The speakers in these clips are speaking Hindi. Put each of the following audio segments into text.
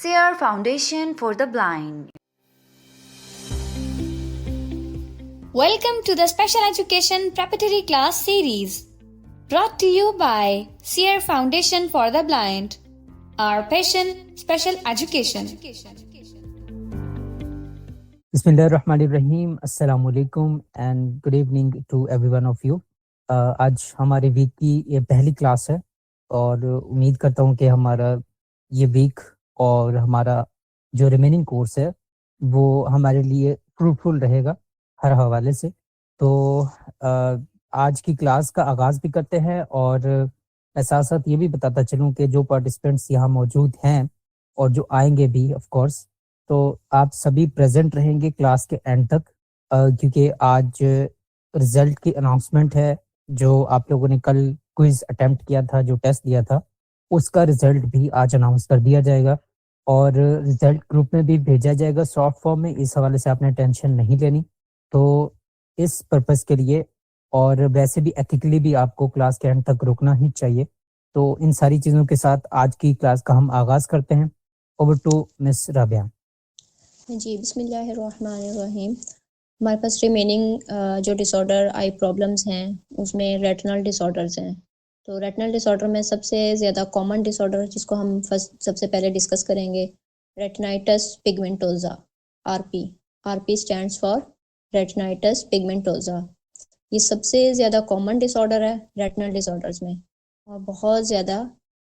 SEER Foundation for the Blind. Welcome to the Special Education Preparatory Class Series, brought to you by SEER Foundation for the Blind. Our passion, special education. Bismillahirrahmanirrahim. Assalamu alaikum and good evening to every one of you. आज हमारे वीक की ये पहली क्लास है और उम्मीद करता हूँ कि हमारा ये वीक और हमारा जो रिमेनिंग कोर्स है वो हमारे लिए फ्रूटफुल रहेगा हर हवाले से। तो आज की क्लास का आगाज़ भी करते हैं और मैं साथ साथ ये भी बताता चलूँ कि जो पार्टिसिपेंट्स यहाँ मौजूद हैं और जो आएंगे भी ऑफ कोर्स, तो आप सभी प्रेजेंट रहेंगे क्लास के एंड तक, क्योंकि आज रिजल्ट की अनाउंसमेंट है। जो आप लोगों ने कल क्विज अटेम्प्ट किया था, जो टेस्ट दिया था, उसका रिजल्ट भी आज अनाउंस कर दिया जाएगा और रिजल्ट ग्रुप में भी भेजा जाएगा सॉफ्ट फॉर्म में। इस हवाले से आपने टेंशन नहीं लेनी। तो इस पर्पस के लिए और वैसे भी एथिकली भी आपको क्लास के एंड तक रुकना ही चाहिए। तो इन सारी चीज़ों के साथ आज की क्लास का हम आगाज़ करते हैं। ओवर टू मिस राबिया जी। बिस्मिल्लाहिर्रहमानिर्रहीम। हमारे पास रिमेनिंग जो डिसऑर्डर आई प्रॉब्लम्स हैं उसमें रेटिनल डिसऑर्डर्स हैं। तो रेटिनल डिसऑर्डर में सबसे ज़्यादा कॉमन डिसऑर्डर जिसको हम सबसे पहले डिस्कस करेंगे, retinitis pigmentosa, RP. RP stands for retinitis pigmentosa. ये सबसे ज़्यादा कॉमन डिसऑर्डर है रेटिनल डिसऑर्डर्स में और बहुत ज़्यादा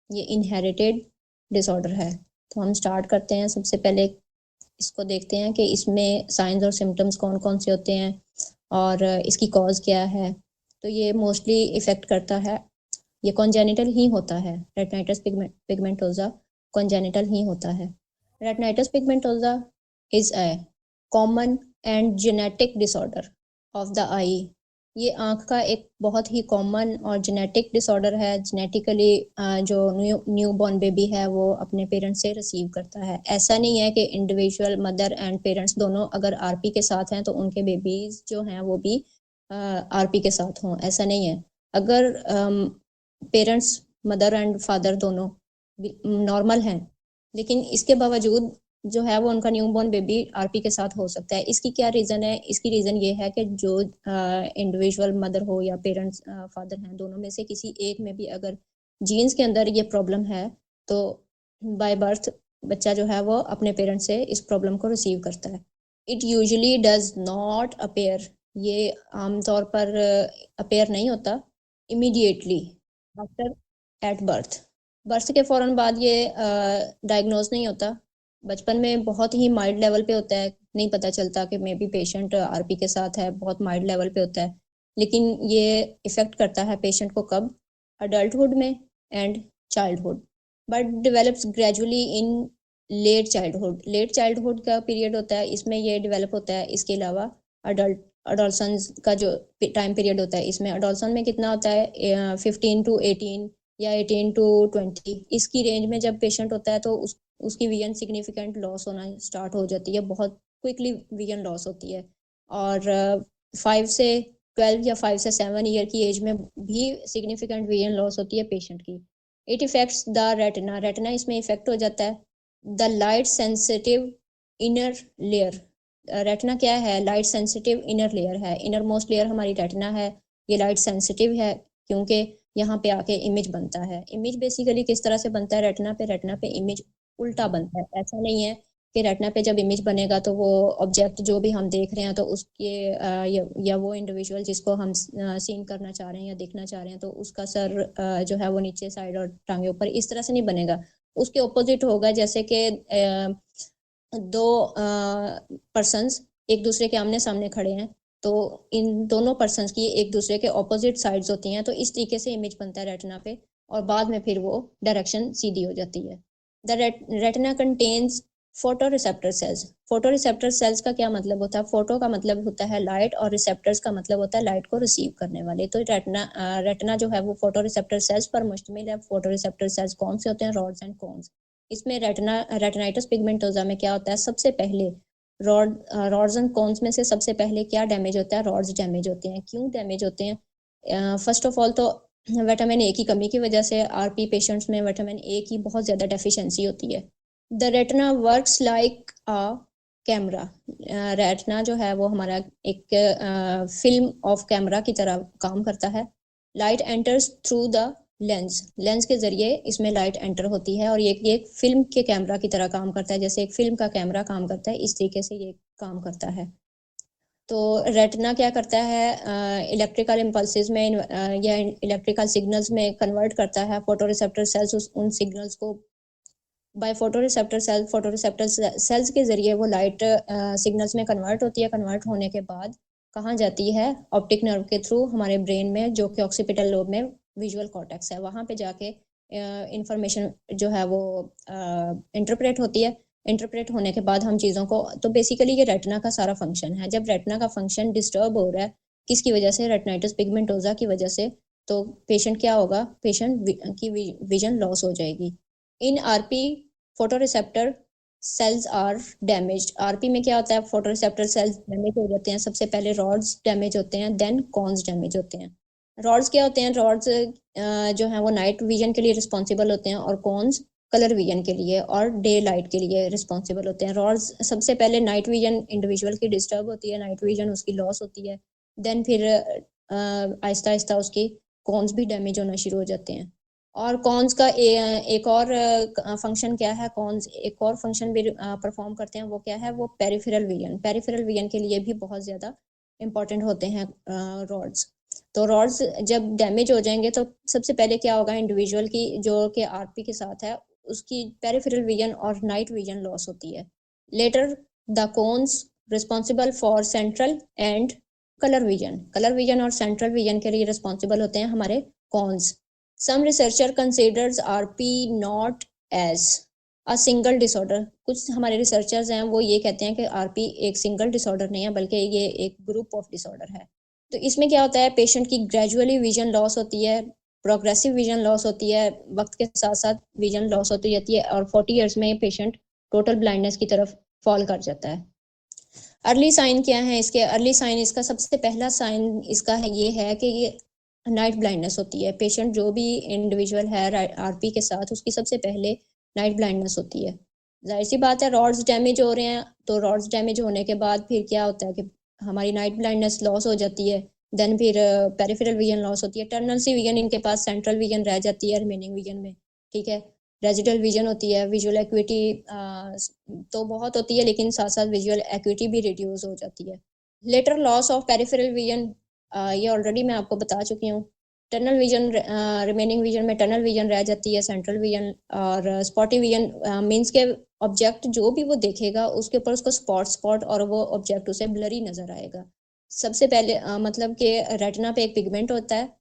ये इनहेरिटेड डिसऑर्डर है। तो हम स्टार्ट करते हैं। सबसे पहले इसको देखते हैं कि इसमें साइंस और सिम्टम्स कौन कौन से होते हैं और इसकी कॉज क्या है। तो ये मोस्टली इफ़ेक्ट करता है, ये कॉन्जेनिटल ही होता है। रेटिनाइटिस पिगमेंटोसा कॉन्जेनिटल ही होता है। Retinitis pigmentosa is a common and genetic disorder of the eye. ये आँख का एक बहुत ही कॉमन और जेनेटिक डिसऑर्डर है। जेनेटिकली जो न्यू बॉर्न बेबी है वो अपने पेरेंट्स से रिसीव करता है। ऐसा नहीं है कि इंडिविजुअल मदर एंड पेरेंट्स दोनों अगर आरपी के साथ हैं तो उनके बेबीज जो हैं वो भी आरपी के साथ हों, ऐसा नहीं है। अगर पेरेंट्स मदर एंड फादर दोनों नॉर्मल हैं लेकिन इसके बावजूद जो है वो उनका न्यूबॉर्न बेबी आरपी के साथ हो सकता है। इसकी क्या रीज़न है? इसकी रीज़न ये है कि जो इंडिविजुअल मदर हो या पेरेंट्स फादर हैं, दोनों में से किसी एक में भी अगर जीन्स के अंदर ये प्रॉब्लम है तो बाय बर्थ बच्चा जो है वो अपने पेरेंट्स से इस प्रॉब्लम को रिसीव करता है। It usually does not appear, ये आमतौर पर अपेयर नहीं होता immediately after at birth. Birth के फ़ौरन बाद ये डायग्नोज नहीं होता। बचपन में बहुत ही माइल्ड लेवल पे होता है, नहीं पता चलता कि मे बी पेशेंट आरपी के साथ है, बहुत माइल्ड लेवल पे होता है। लेकिन ये इफ़ेक्ट करता है पेशेंट को कब? अडल्टहुड में and childhood, but develops gradually in late childhood. Late childhood का पीरियड होता है, इसमें ये डेवलप होता है। इसके अलावा अडोलसेंस का जो टाइम पीरियड होता है, इसमें अडोलसन में कितना होता है 15 to 18 या 18 to 20, इसकी रेंज में जब पेशेंट होता है तो उसकी विजन सिग्निफिकेंट लॉस होना स्टार्ट हो जाती है, बहुत क्विकली विजन लॉस होती है। और 5 से 12 या 5 से 7 ईयर की एज में भी सिग्निफिकेंट विजन लॉस होती है पेशेंट की। It effects the retina. Retina इसमें इफेक्ट हो जाता है। The light sensitive inner layer. Retina क्या है? लाइट सेंसिटिव इनर लेयर है। इनर मोस्ट लेयर हमारी रेटिना है, ये लाइट सेंसिटिव है क्योंकि यहाँ पे आके इमेज बनता है। इमेज बेसिकली किस तरह से बनता है रेटिना पे? रेटिना पे इमेज उल्टा बनता है। ऐसा नहीं है कि रेटिना पे जब इमेज बनेगा तो वो ऑब्जेक्ट जो भी हम देख रहे हैं तो उसके या वो इंडिविजुअल जिसको हम सीन करना चाह रहे हैं या देखना चाह रहे हैं तो उसका सर जो है वो नीचे साइड और टांगे ऊपर, इस तरह से नहीं बनेगा। उसके ऑपोजिट होगा, जैसे कि दो पर्सन्स एक दूसरे के आमने सामने खड़े हैं तो इन दोनों पर्सन्स की एक दूसरे के ऑपोजिट साइड्स होती हैं, तो इस तरीके से इमेज बनता है रेटिना पे और बाद में फिर वो डायरेक्शन सीधी हो जाती है। The retina contains photo receptor cells. Photo receptor cells का क्या मतलब होता है? फोटो का मतलब होता है लाइट और रिसेप्टर्स का मतलब होता है लाइट को रिसीव करने वाले। तो रेटिना जो है वो फोटो रिसेप्टर सेल्स पर मुश्तमिल है। फोटो रिसेप्टर सेल्स कौन से होते हैं? Rods and cones. इसमें रेटिनाइटिस पिगमेंटोसा में क्या होता है? सबसे पहले रॉड्स एंड कोन्स में से सबसे पहले क्या डैमेज होता है? रॉड्स डैमेज होते हैं। क्यों डैमेज होते हैं? फर्स्ट ऑफ ऑल तो विटामिन ए की कमी की वजह से आरपी पेशेंट्स में विटामिन ए की बहुत ज़्यादा डेफिशिएंसी होती है। The retina works like a camera. Retina जो है वो हमारा एक फिल्म ऑफ कैमरा की तरह काम करता है। Light enters through the lens, lens के जरिए इसमें लाइट एंटर होती है और ये एक फिल्म के कैमरा की तरह काम करता है, जैसे एक फिल्म का कैमरा काम करता है, इस तरीके से ये काम करता है। तो रेटिना क्या करता है, इलेक्ट्रिकल इम्पल्सेस में या इलेक्ट्रिकल सिग्नल्स में कन्वर्ट करता है फोटो रिसेप्टर सेल्स उन सिग्नल्स को बाय फोटोरिसेप्टर सेल्स के जरिए वो लाइट सिग्नल्स में कन्वर्ट होती है। कन्वर्ट होने के बाद कहाँ जाती है, ऑप्टिक नर्व के थ्रू हमारे ब्रेन में, जो कि ऑक्सीपिटल लोब में विजुअल कॉर्टेक्स है, वहाँ पे जाके इंफॉर्मेशन जो है वो इंटरप्रेट होती है। इंटरप्रेट होने के बाद हम चीज़ों को, तो बेसिकली ये रेटिना का सारा फंक्शन है। जब रेटिना का फंक्शन डिस्टर्ब हो रहा है किसकी वजह से, रेटिनाइटिस पिगमेंटोसा की वजह से, तो पेशेंट क्या होगा, पेशेंट की विजन लॉस हो जाएगी। In RP photoreceptor cells are damaged. RP में क्या होता है, फोटोरिसेप्टर सेल्स डैमेज हो जाते हैं। सबसे पहले रॉड्स डैमेज होते हैं, देन कॉन्स डैमेज होते हैं। रॉड्स क्या होते हैं, रॉड्स जो है वो नाइट विजन के लिए रिस्पॉन्सिबल होते हैं और कॉन्स कलर विजन के लिए और डे लाइट के लिए रिस्पॉन्सिबल होते हैं। रॉड्स सबसे पहले नाइट विजन इंडिविजुअल की डिस्टर्ब होती है, नाइट विजन उसकी लॉस होती है, देन फिर आहिस्ता आहिस्ता उसकी कॉन्स भी डैमेज होना शुरू हो जाते हैं। और कॉन्स का एक और फंक्शन क्या है, कॉन्स एक और फंक्शन भी परफॉर्म करते हैं, वो क्या है, वो पेरिफेरल विजन। पेरिफेरल विजन के लिए भी बहुत ज़्यादा इंपॉर्टेंट होते हैं रॉड्स। तो रॉड्स जब डैमेज हो जाएंगे तो सबसे पहले क्या होगा, इंडिविजुअल की जो कि आरपी के साथ है उसकी पेरिफेरल विजन और नाइट विजन लॉस होती है। Later the cones responsible for central and colour vision. Colour vision और सेंट्रल विजन के लिए रिस्पॉन्सिबल होते हैं हमारे cones. Some researcher considers RP not as a single disorder। कुछ हमारे रिसर्चर्स हैं वो ये कहते हैं कि RP एक सिंगल डिसऑर्डर नहीं है, बल्कि ये एक ग्रुप ऑफ डिसऑर्डर है। तो इसमें क्या होता है, पेशेंट की ग्रेजुअली विजन लॉस होती है, प्रोग्रेसिव विजन लॉस होती है, वक्त के साथ साथ विजन लॉस होती जाती है और 40 ईयर्स में ये पेशेंट टोटल ब्लाइंडनेस की तरफ फॉल कर जाता है। अर्ली साइन क्या है इसके, अर्ली साइन इसका सबसे पहला साइन इसका है ये है कि ये नाइट ब्लाइंडनेस होती है। पेशेंट जो भी इंडिविजुअल है आरपी के साथ, उसकी सबसे पहले नाइट ब्लाइंडनेस होती है। जाहिर सी बात है, रॉड्स डैमेज हो रहे हैं, तो रॉड्स डैमेज होने के बाद फिर क्या होता है कि हमारी नाइट ब्लाइंडनेस लॉस हो जाती है, देन फिर पेरिफेरल विजन लॉस होती है, टर्नल सी विजन इनके पास, सेंट्रल विजन रह जाती है रिमेनिंग विजन में, ठीक है। रेजिडल विजन होती है, विजुअल एक्यूटी तो बहुत होती है, लेकिन साथ साथ विजुअल एक्यूटी भी रिड्यूस हो जाती है। Later loss of peripheral vision, ये ऑलरेडी मैं आपको बता चुकी हूँ। टनल विजन, रिमेनिंग विजन में टनल विजन रह जाती है, सेंट्रल विजन और स्पॉटी विजन मींस के ऑब्जेक्ट जो भी वो देखेगा उसके ऊपर उसको स्पॉट और वो ऑब्जेक्ट उसे ब्लरी नजर आएगा। सबसे पहले मतलब कि रेटिना पे एक पिगमेंट होता है,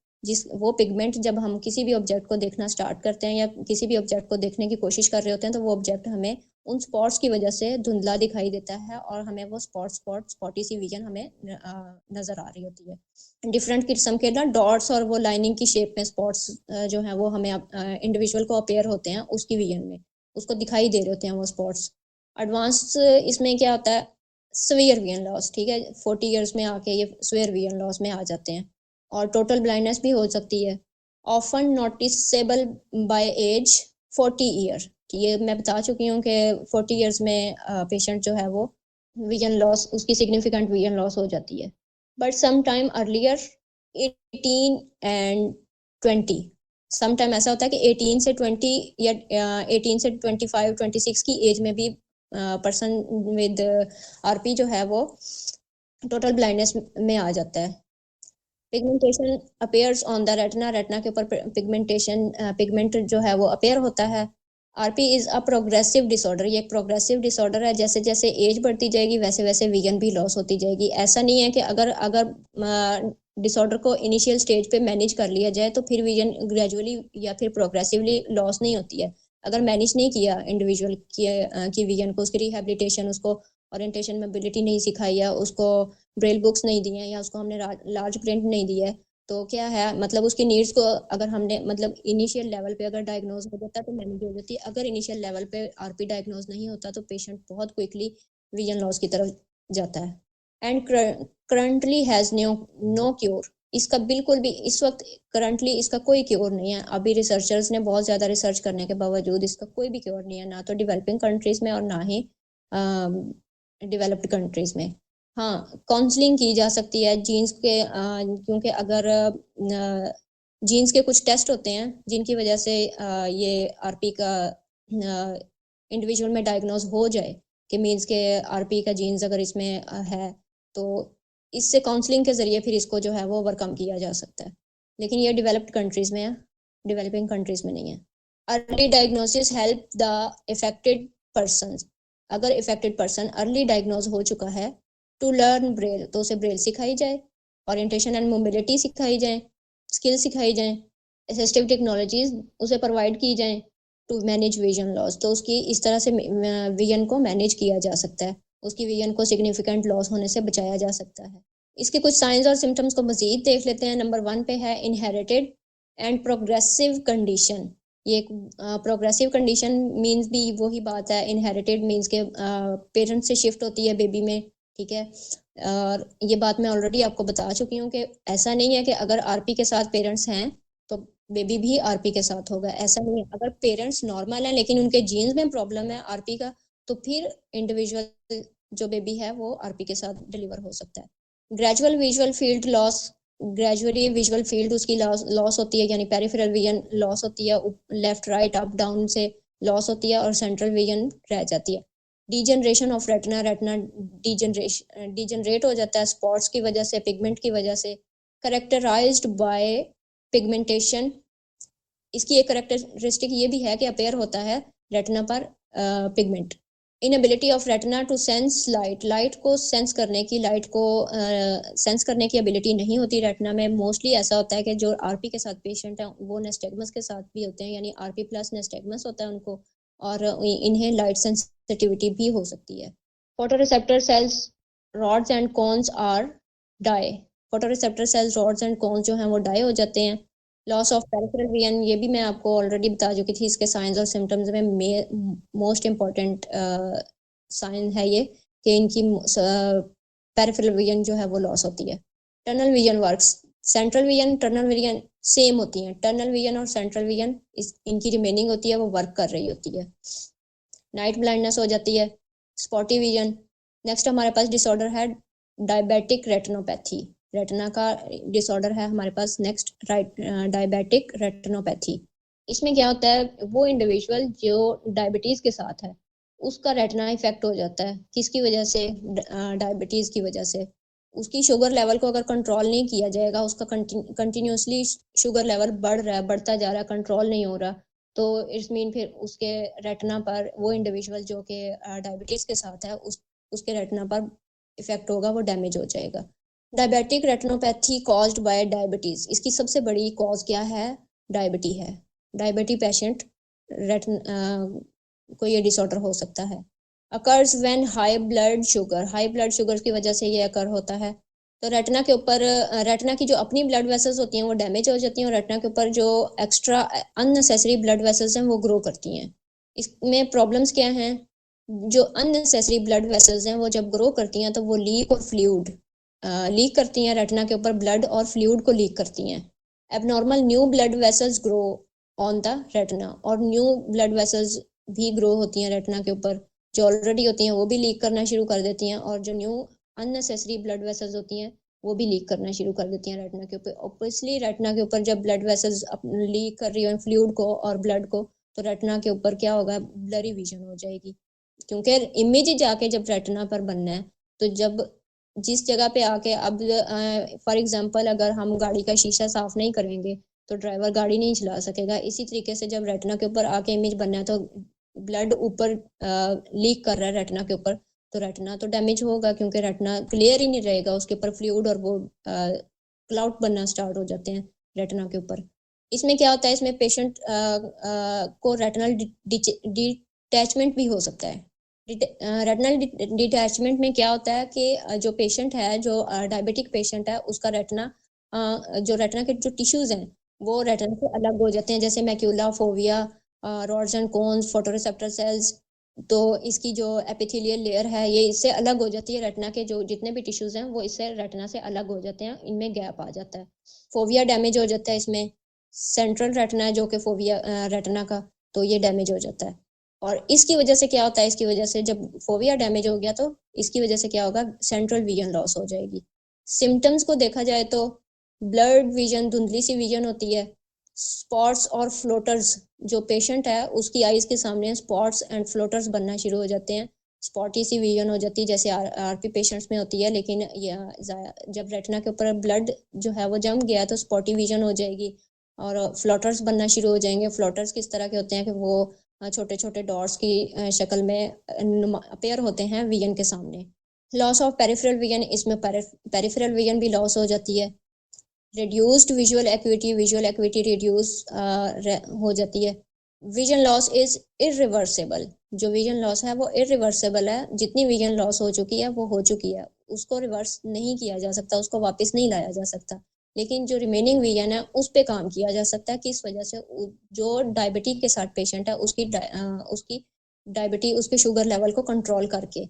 वो पिगमेंट जब हम किसी भी ऑब्जेक्ट को देखना स्टार्ट करते हैं या किसी भी ऑब्जेक्ट को देखने की कोशिश कर रहे होते हैं, तो वो ऑब्जेक्ट हमें उन स्पॉट्स की वजह से धुंधला दिखाई देता है और हमें वो स्पॉटी सी विजन हमें नजर आ रही होती है। डिफरेंट किस्म के ना डॉट्स और वो लाइनिंग की शेप में स्पॉट्स जो है वो हमें इंडिविजुअल को अपेयर होते हैं उसकी विजन में, उसको दिखाई दे रहे होते हैं वो स्पॉट्स। एडवांस इसमें क्या होता है, सवियर विजन लॉस, ठीक है, 40 ईयर्स में आके ये सवियर विजन लॉस में आ जाते हैं और टोटल ब्लाइंडनेस भी हो सकती है। Often noticeable by age 40 year, ये मैं बता चुकी हूँ कि 40 ईयर्स में पेशेंट जो है वो विजन लॉस, उसकी सिग्निफिकेंट विजन लॉस हो जाती है। But some time earlier 18 and 20, some time ऐसा होता है कि 18 से 20 या 18 से 25 26 की एज में भी पर्सन विद आरपी जो है वो टोटल ब्लाइंडनेस में आ जाता है। Pigmentation appears on the retina, retina के ऊपर पिगमेंट जो है वो अपेयर होता है। RP is a progressive disorder, ये एक प्रोग्रेसिव डिसऑर्डर है, जैसे जैसे एज बढ़ती जाएगी वैसे वैसे विजन भी लॉस होती जाएगी। ऐसा नहीं है कि अगर डिसऑर्डर को इनिशियल स्टेज पे मैनेज कर लिया जाए तो फिर विजन ग्रेजुअली या फिर प्रोग्रेसिवली लॉस नहीं होती है। अगर मैनेज नहीं किया इंडिविजुअल की विजन को, उसकी रिहेबिलिटेशन, उसको ओरिएंटेशन मोबिलिटी नहीं सिखाई या उसको ब्रेल बुक्स नहीं दी हैं या उसको हमने लार्ज प्रिंट नहीं दिया है, तो क्या है, मतलब उसकी नीड्स को अगर हमने मतलब इनिशियल लेवल पे अगर डायग्नोज हो जाता है तो मैनेज हो जाती है। अगर इनिशियल लेवल पे आरपी डायग्नोज नहीं होता तो पेशेंट बहुत क्विकली विजन लॉस की तरफ जाता है। And currently has no cure, इसका बिल्कुल भी इस वक्त करंटली इसका कोई क्योर नहीं है। अभी रिसर्चर्स ने बहुत ज़्यादा रिसर्च करने के बावजूद इसका कोई भी क्योर नहीं है, ना तो डेवलपिंग कंट्रीज में और ना ही डेवलप्ड कंट्रीज में। हाँ, काउंसलिंग की जा सकती है जीन्स के, क्योंकि अगर जीन्स के कुछ टेस्ट होते हैं जिनकी वजह से ये आरपी का इंडिविजुअल में डायग्नोज हो जाए कि मीन्स के आरपी का जीन्स अगर इसमें है, तो इससे काउंसलिंग के ज़रिए फिर इसको जो है वो ओवरकम किया जा सकता है। लेकिन ये डेवलप्ड कंट्रीज़ में है, डेवलपिंग कंट्रीज़ में नहीं है। Early diagnosis help the affected person. अगर इफेक्टेड पर्सन अर्ली डायग्नोज हो चुका है टू लर्न ब्रेल, तो उसे ब्रेल सिखाई जाए, ओरिएंटेशन एंड मोबिलिटी सिखाई जाए, स्किल सिखाई जाए, असिस्टिव टेक्नोलॉजीज उसे प्रोवाइड की जाए टू मैनेज विजन लॉस, तो उसकी इस तरह से विजन को मैनेज किया जा सकता है, उसकी विजन को सिग्निफिकेंट लॉस होने से बचाया जा सकता है। इसके कुछ साइंस और सिम्टम्स को मजीद देख लेते हैं। नंबर 1 पे है इनहेरिटेड एंड प्रोग्रेसिव कंडीशन। ये एक प्रोग्रेसिव कंडीशन मींस भी वही बात है, इनहेरिटेड मींस के पेरेंट्स से शिफ्ट होती है बेबी में, ठीक है। और ये बात मैं ऑलरेडी आपको बता चुकी हूँ कि ऐसा नहीं है कि अगर आरपी के साथ पेरेंट्स हैं तो बेबी भी आरपी के साथ होगा, ऐसा नहीं है। अगर पेरेंट्स नॉर्मल हैं लेकिन उनके जीन्स में प्रॉब्लम है आरपी का, तो फिर इंडिविजुअल जो बेबी है वो आरपी के साथ डिलीवर हो सकता है। Gradual visual field loss, gradually visual field उसकी लॉस होती है, यानी पेरिफेरल विजन लॉस होती है, लेफ्ट राइट अप डाउन से लॉस होती है और सेंट्रल विजन रह जाती है। Degeneration of retina, retina degenerate हो जाता है स्पॉट्स की वजह से, पिगमेंट की वजह से। करेक्टराइज्ड बाय पिगमेंटेशन, इसकी एक करेक्टरिस्टिक ये भी है कि अपेयर होता है रेटिना पर pigment. Inability of retina to sense light, light को सेंस करने की, लाइट को सेंस करने की एबिलिटी नहीं होती रेटिना में। मोस्टली ऐसा होता है कि जो आरपी के साथ पेशेंट हैं वो नेस्टैग्मस के साथ भी होते हैं, यानी आरपी प्लस नेस्टैग्मस होता है उनको, और इन्हें लाइट सेंसिटिविटी भी हो सकती है। Photoreceptor cells rods and cones are die, photoreceptor cells rods and cones जो हैं वो डाई हो जाते हैं। लॉस ऑफ पेरिफेरल विजन, ये भी मैं आपको ऑलरेडी बता चुकी थी, इसके साइंस और सिम्टम्स में मोस्ट इम्पॉर्टेंट साइन है ये कि इनकी पेरिफेरल विजन जो है वो लॉस होती है। Tunnel vision works, central vision tunnel vision same होती हैं, टनल विजन और सेंट्रल विजन इनकी रिमेनिंग होती है, वो वर्क कर रही होती है। नाइट ब्लाइंडनेस हो जाती है, स्पॉटी विजन। नेक्स्ट हमारे पास डिसऑर्डर है डायबिटिक रेटिनोपैथी, रेटिना का डिसऑर्डर है हमारे पास नेक्स्ट डायबिटिक रेटिनोपैथी। इसमें क्या होता है, वो इंडिविजुअल जो डायबिटीज़ के साथ है उसका रेटिना इफेक्ट हो जाता है, किसकी वजह से, डायबिटीज़ की वजह से। उसकी शुगर लेवल को अगर कंट्रोल नहीं किया जाएगा, उसका कंटिन्यूसली शुगर लेवल बढ़ रहा है, बढ़ता जा रहा है, कंट्रोल नहीं हो रहा, तो इट्स मीन फिर उसके रेटिना पर, वो इंडिविजुअल जो कि डायबिटीज़ के साथ है उसके रेटिना पर इफेक्ट होगा, वो डैमेज हो जाएगा। Diabetic retinopathy caused by diabetes, इसकी सबसे बड़ी कॉज क्या है, डायबिटी है। डायबिटी पेशेंट को ये डिसऑर्डर हो सकता है। Occurs when high blood sugar, high blood sugar की वजह से ये अकर होता है। तो रेटिना के ऊपर, रेटिना की जो अपनी ब्लड वेसल्स होती हैं वो डैमेज हो जाती हैं, और रेटिना के ऊपर जो एक्स्ट्रा अननेसेसरी ब्लड वेसल्स हैं वो ग्रो करती हैं। इसमें प्रॉब्लम्स क्या हैं, जो अननेसेसरी ब्लड वेसल्स हैं वो जब ग्रो करती हैं तो वो लीक और फ्लूइड लीक करती हैं, रेटिना के ऊपर ब्लड और फ्लूइड को लीक करती हैं। Abnormal new blood vessels grow on the retina, और न्यू ब्लड वेसल्स भी ग्रो होती हैं रेटिना के ऊपर, जो ऑलरेडी होती हैं वो भी लीक करना शुरू कर देती हैं, और जो न्यू अननेसेसरी ब्लड वेसल्स होती हैं वो भी लीक करना शुरू कर देती हैं रेटिना के ऊपर। ऑब्वियसली रेटिना के ऊपर जब ब्लड वेसल्स लीक कर रही हो फ्लूइड को और ब्लड को, तो रेटिना के ऊपर क्या होगा, ब्लरी विजन हो जाएगी, क्योंकि इमेज जाके जब रेटिना पर बनना है, तो जब जिस जगह पे आके, अब फॉर एग्जांपल अगर हम गाड़ी का शीशा साफ नहीं करेंगे तो ड्राइवर गाड़ी नहीं चला सकेगा। इसी तरीके से जब रेटिना के ऊपर आके इमेज बनना है तो ब्लड ऊपर लीक कर रहा है रेटिना के ऊपर, तो रेटिना तो डैमेज होगा, क्योंकि रेटिना क्लियर ही नहीं रहेगा, उसके ऊपर फ्लूइड और वो क्लाउड बनना स्टार्ट हो जाते हैं रेटिना के ऊपर। इसमें क्या होता है, इसमें पेशेंट को रेटिनल डिटैचमेंट भी हो सकता है। रेटिनल डिटैचमेंट में क्या होता है कि जो पेशेंट है, जो डायबिटिक पेशेंट है, उसका रेटिना, जो रेटिना के जो टिश्यूज हैं वो रेटिना से अलग हो जाते हैं, जैसे macula, fovea, rods and cones, photoreceptor cells, तो इसकी जो एपिथेलियल लेयर है ये इससे अलग हो जाती है, रेटिना के जो जितने भी टिश्यूज हैं वो इससे रेटिना से अलग हो जाते हैं, इनमें गैप आ जाता है, फोविया डैमेज हो जाता है इसमें, सेंट्रल रेटिना है जो कि फोविया रेटिना का, तो ये डैमेज हो जाता है। और इसकी वजह से क्या होता है, इसकी वजह से जब फोविया डैमेज हो गया तो इसकी वजह से क्या होगा, सेंट्रल विजन लॉस हो जाएगी। सिम्टम्स को देखा जाए तो ब्लर्ड विजन, धुंधली सी विजन होती है, स्पॉट्स और फ्लोटर्स, जो पेशेंट है उसकी आईज के सामने स्पॉट्स एंड फ्लोटर्स बनना शुरू हो जाते हैं, स्पॉटी सी विजन हो जाती है जैसे आरपी पेशेंट्स में होती है, लेकिन जब रेटिना के ऊपर ब्लड जो है वो जम गया तो स्पॉटी विजन हो जाएगी और फ्लोटर्स बनना शुरू हो जाएंगे। फ्लोटर्स किस तरह के होते हैं कि वो छोटे छोटे डॉट्स की शक्ल में अपेयर होते हैं विजन के सामने। लॉस ऑफ पेरिफेरल विजन, इसमें पेरिफेरल विजन भी लॉस हो जाती है। रिड्यूस्ड विजुअल एक्विटी रिड्यूस हो जाती है। विजन लॉस इज इरिवर्सिबल, जो विजन लॉस है वो इरिवर्सिबल है, जितनी विजन लॉस हो चुकी है वो हो चुकी है, उसको रिवर्स नहीं किया जा सकता, उसको वापस नहीं लाया जा सकता, लेकिन जो रिमेनिंग विजन है उस पर काम किया जा सकता है। किस वजह से, जो डायबिटीज के साथ पेशेंट है उसकी डायबिटीज, उसके शुगर लेवल को कंट्रोल करके।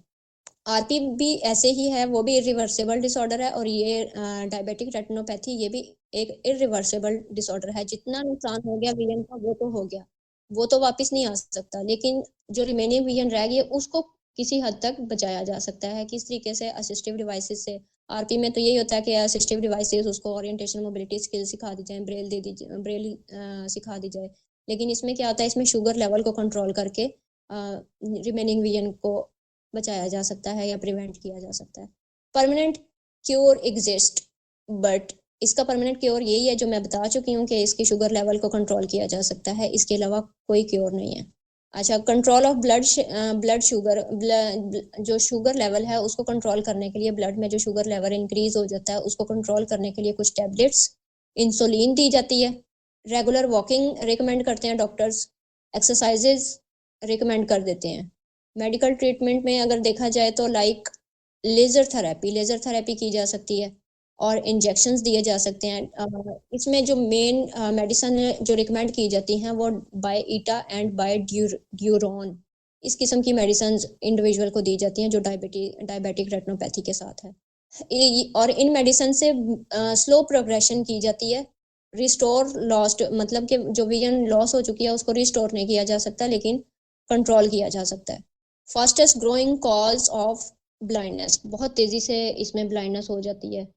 आरपी भी ऐसे ही है, वो भी इरिवर्सिबल डिसऑर्डर है, और ये डायबिटिक रेटिनोपैथी ये भी एक इरिवर्सिबल डिसऑर्डर है। जितना नुकसान हो गया विजन का वो तो हो गया, वो तो वापस नहीं आ सकता, लेकिन जो रिमेनिंग विजन रह गई उसको किसी हद तक बचाया जा सकता है। किस तरीके से, असिस्टिव डिवाइसेस से। आरपी में तो यही होता है कि असिस्टिव डिवाइसेस, उसको ओरिएंटेशन मोबिलिटी स्किल सिखा दी जाए, ब्रेल दे दी, ब्रेल सिखा दी जाए, लेकिन इसमें क्या होता है, इसमें शुगर लेवल को कंट्रोल करके रिमेनिंग विजन को बचाया जा सकता है या प्रिवेंट किया जा सकता है। परमानेंट क्योर एग्जिस्ट, बट इसका परमानेंट क्योर यही है जो मैं बता चुकी हूँ कि इसकी शुगर लेवल को कंट्रोल किया जा सकता है, इसके अलावा कोई क्योर नहीं है। अच्छा, कंट्रोल ऑफ ब्लड शुगर, जो शुगर लेवल है उसको कंट्रोल करने के लिए, ब्लड में जो शुगर लेवल इंक्रीज हो जाता है उसको कंट्रोल करने के लिए कुछ टैबलेट्स, इंसुलिन दी जाती है, रेगुलर वॉकिंग रिकमेंड करते हैं डॉक्टर्स, एक्सरसाइजेज रिकमेंड कर देते हैं। मेडिकल ट्रीटमेंट में अगर देखा जाए तो लाइक लेज़र थेरेपी की जा सकती है और इंजेक्शंस दिए जा सकते हैं। इसमें जो मेन मेडिसिन जो रिकमेंड की जाती हैं वो बाय ईटा एंड बाय ड्यूरोन, इस किस्म की मेडिसिन इंडिविजुअल को दी जाती हैं जो डायबिटिक रेटिनोपैथी के साथ है। और इन मेडिसिन से स्लो प्रोग्रेशन की जाती है, रिस्टोर लॉस्ट, मतलब कि जो विजन लॉस हो चुकी है उसको रिस्टोर नहीं किया जा सकता, लेकिन कंट्रोल किया जा सकता है। Fastest growing cause of blindness, बहुत तेजी से इसमें ब्लाइंडनेस हो जाती है